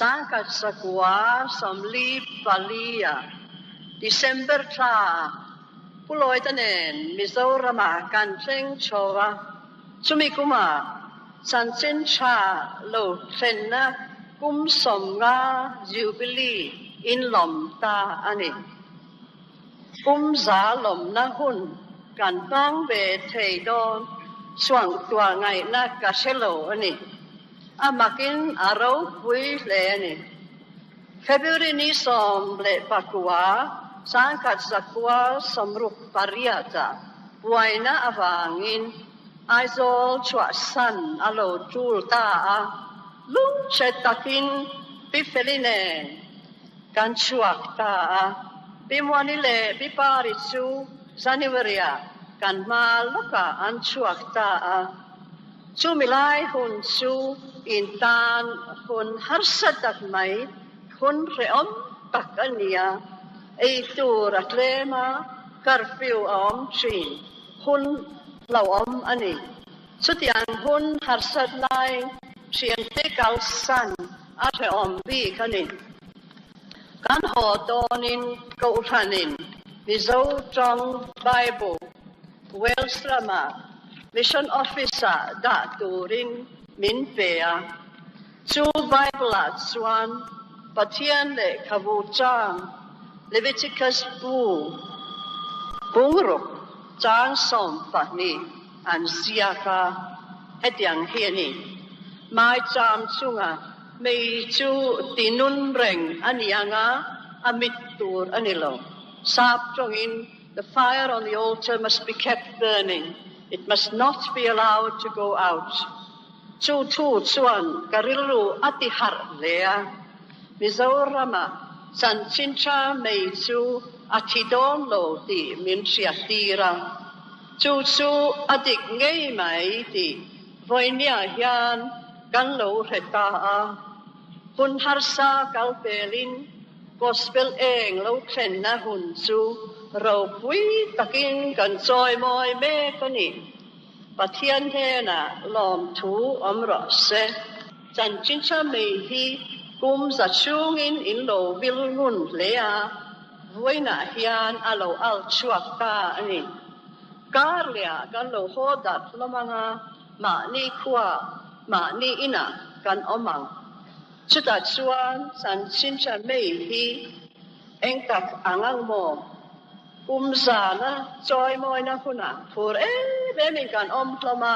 sangkat sakwa samli palia December tha puloi tanen Mizorama kan seng chowa sumikuma sanchen cha lo trenna kum somga jubilee in lom ta ani kum za lom na hun kan bang be thei don swang tua ngai na ka selo ani amakin aro pui le ani February ni som le pakua sangkat zakwa samruk pariata buaina avangin aizol chua san alo chul ta a lung chetakin pifeline kan chuak ta a pimwani le pipari chu Januarya kan maloka an chuak ta a chu milai hun chu intan hun harsadak mai hun reom tak ania ei tur atlema curfew om chin hun lawom ani chutian hun harsat lai chiang te kal san atre om bi khanin kan ho tonin ko thanin mizo trong bible welsrama mission officer da turin min pea chu bible at swan pathian le khavu chang Leviticus 2 bungruk chang som pahni an siaka hetiang hiani mai cham chunga mei chu tinun reng anianga amit tur anilo sap chongin the fire on the altar must be kept burning it must not be allowed to go out chu thu chuan karilu atihar lea Mizorama san chincha mei chu athidon lo ti min siatira chu chu adik ngei mai ti voinia hian kan lo heta a hun harsa kalpelin gospel eng lo thren na hun chu ro pui takin kan choi moi me kani pathian he na lom thu omro se san chincha mei hi kum za chungin in lo vil ngun lea voina hian alo al chuak ta ani karlia kan lo hodat lamanga ma ni khwa ma ni ina kan omang chuta chuan san chincha mei hi engtak angang mo kum za na choi moi na huna phur be min kan om hlama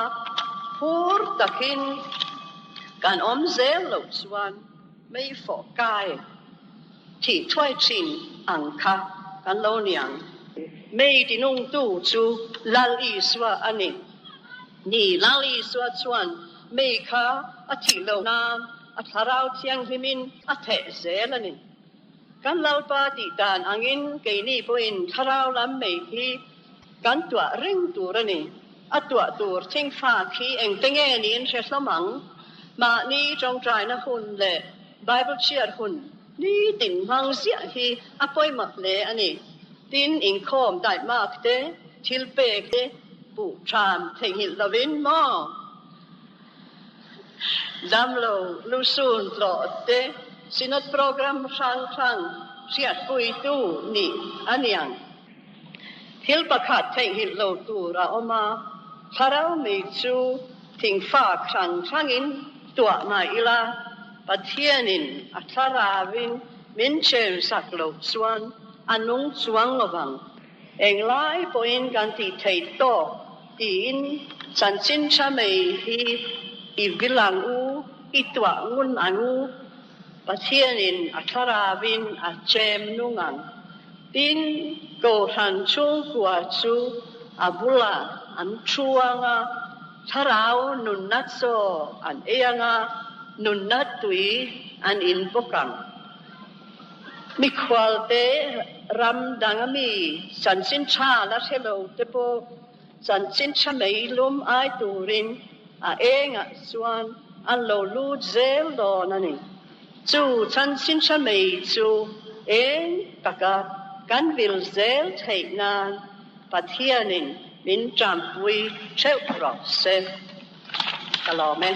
phur takin kan om zel lo chuan mei phò kai thì thoai chin ang kha kan lo niang mei ti nung tu chu lal i swa ani ni lal i swa chuan mei kha a thi lo na a tharau thiang himin a the zel ani kan lau pa ti dan angin ke ni poin tharau lam mei hi kan tua ring tur ani a tua tur thing fa khi eng tenge ni in se samang ma ni trong trai na hun le Bible cheer hun ni tin mang sia hi apoi mak le ani tin in khom dai mak te thil pek te pu tram thei hil lovin mo damlo lusun lo te sinat program sang siat pui tu ni aniang thil pakhat thei hil lo tu ra oma tharau me chu thing fa khangin tua mai ila pathianin atharavin min chen saklo chuan anung chuang lowang englai poin kan ti thei to tin chan chin cha mei hi i bilang u i tua ngun anu pathianin atharavin a chem nungang tin ko han chu kwa chu abula an chuanga tharau nun nat so an eanga nun nat tui an in pokang mi khwal te ram dangami san sin cha la thelo te po san sin cha mei lum ai turin a enga chuan an lo lu zel do nani chu san sin cha mei chu eng taka kan vil zel thei nan pathianin min tram pui cheu ro se kalome